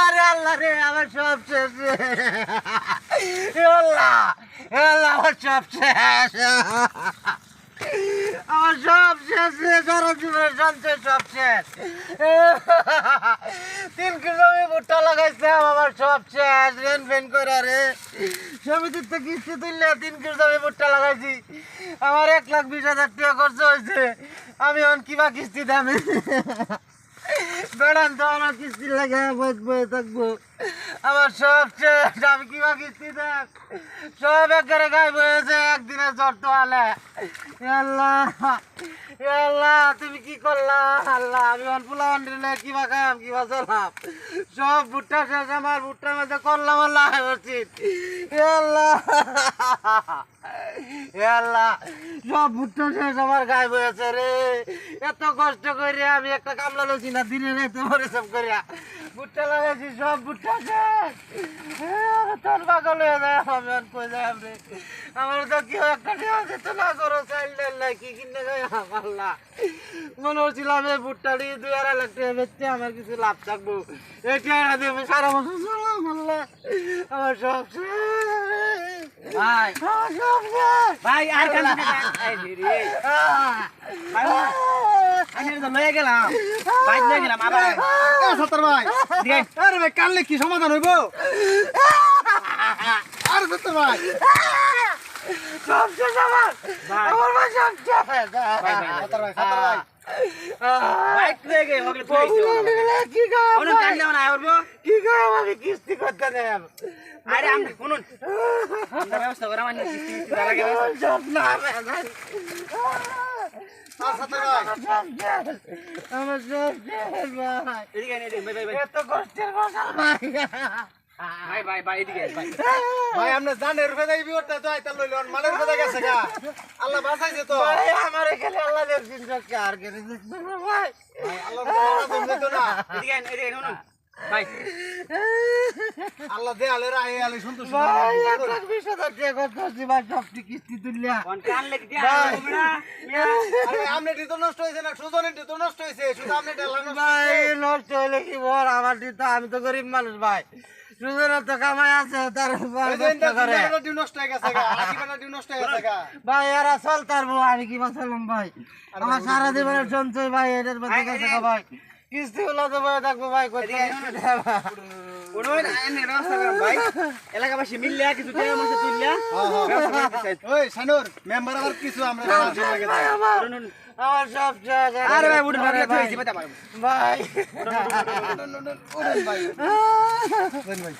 আরে আল্লাহ রে, আমার সব শেষ রে। আল্লাহ, আল্লাহ, আমার সব শেষ, আমার সব শেষ রে। সারা জীবনের সঞ্চয় সব শেষ। 3 কিলো ভুট্টা লাগাইছিলাম, আমার সব শেষ। রেন ফেন করে রে সমিতির তো কিস্তি তুললে 3 কিলো ভুট্টা লাগাইছি, আমার 1,20,000 টাকা খরচ হয়েছে। আমি এখন কিবা কিস্তি দামে বেড়ান তো আমার কিস্তি লাগে বয়ে থাকবো, আমার সব শেষ। আমি কিবা কিস্তি দেখ সব একবারে গায়ে বয়েছে একদিনের জ্বর তো আলে। আল্লাহ, আল্লাহ, তুমি কি করলা আল্লাহ? আমি অনপুলা অন্ডিলে কিবা খাম কিবা চলাম, সব ভুট্টা শেষ। আমার ভুট্টার মধ্যে করলাম আল্লাহ উচিত। আল্লাহ, আল্লাহ, সব ভুট্টা শেষ, আমার গায়ে বয়েছে রে। এত কষ্ট করে আমি একটা কামলা লইছি না, দিনে রাতে পরিশ্রম করিয়া ভুট্টা লাগাইছি, সব ভুট্টা শেষ। তোর পাগল হয়ে যায়, আমি আর কই যাই রে। আমার তো কেউ একটা দেওয়া যেত না, করো চাইল্ড কি কিনে যাই। আল্লাহ, মনে হচ্ছিলাম এই ভুট্টাটি 2-2.5 লাখ টাকা বেচতে আমার কিছু লাভ থাকবো। এটা দেবে সারা বছর চলাম। আল্লাহ, আমার সব শেষ ভাই, আমার সব শেষ ভাই আর কেন আমি তো লয়ে গেলাম, বাইক লয়ে গেলাম আবার। সত্তর ভাই, দিকে আরে ভাই কানলে কি সমাধান হইব? আরে সত্তর ভাই, সব শেষ আমার, ভাই। আমার ভাই সব শেষ। ভাই, ভাই, সত্তর ভাই, সত্তর ভাই, বাইক লয়ে গে হগলে তুইছো কি খাম ওন কান্দে না আইবো। কি খাম আমি কিস্তি করতে নেই। আরে আমি শুনুন, আমরা ব্যবস্থা করে মানে কিস্তি লাগে। সব না আর সত্তর ভাই, আমার সব শেষ ভাই। এদিকে আয়, এদিকে, ভাই, ভাই, ভাই, এত কষ্টের কথা ভাই। ভাই, ভাই, ভাই, এদিকে আয়, ভাই। ভাই আপনি জানের ফেদাই বিওরটা তো আইতা লইলেন, মালের ফেদা গেছে গা। আল্লাহ বাঁচাইছে তো। ভাই আমার এখানে আল্লাহ দেখছেন সবকে, আর কেন দেখছেন না ভাই? ভাই আল্লাহ বাঁচাইছে দিত না। এদিকে আয়, এদিকে শুনুন ভাই। আল্লাহ দেয়ালে রাহে আলে সন্তোষ। ভাই 1,20,000 টাকা খরচ করছি ভাই, সবটি কিস্তি তুললিয়া। কোন কান লেগে দিয়া ভাই। তোমরা মিয়া। আরে আমনেটি তো নষ্ট হইছে না, সুজনেরটি তো নষ্ট হইছে, শুধু আমনেটি আল্লাহ নষ্ট ভাই হইছে। নষ্ট হইলে কি বল, আমার তো আমি তো গরিব মানুষ ভাই, সুজনের তো কামাই আছে, তার উপর এই যে নষ্ট ইন্দা করে। ডিউ নষ্ট হয়ে গেছে গা, আকিবানা ডিউ নষ্ট হয়ে গেছে গা। ভাই এরা চলতার বউ, আমি কি বাঁচালাম ভাই? আমার সারা জীবনের সঞ্চয় ভাই এটার মধ্যে গেছে গা ভাই। কিস্তি গুলো তো ভাই থাকবো ভাই, কত কিস্তি দেবা? ওই আইনে ব্যবস্থা করুন ভাই। এলাকাবাসী মিললে কিছু টাকা পয়সা তুললে হ্যাঁ, হ্যাঁ। ব্যবস্থা করে দিতে চাই। ওই সানুর মেম্বার আবার কিছু আমরা সাহায্য লাগে ভাই দেয়। আমার শুনুন। আমার সব শেষ। আরে ভাই উঠে ভাগলে ভাই, তুই জীবতে পারবো। ভাই উড়ুন ভাই, উড়ুন ভাই।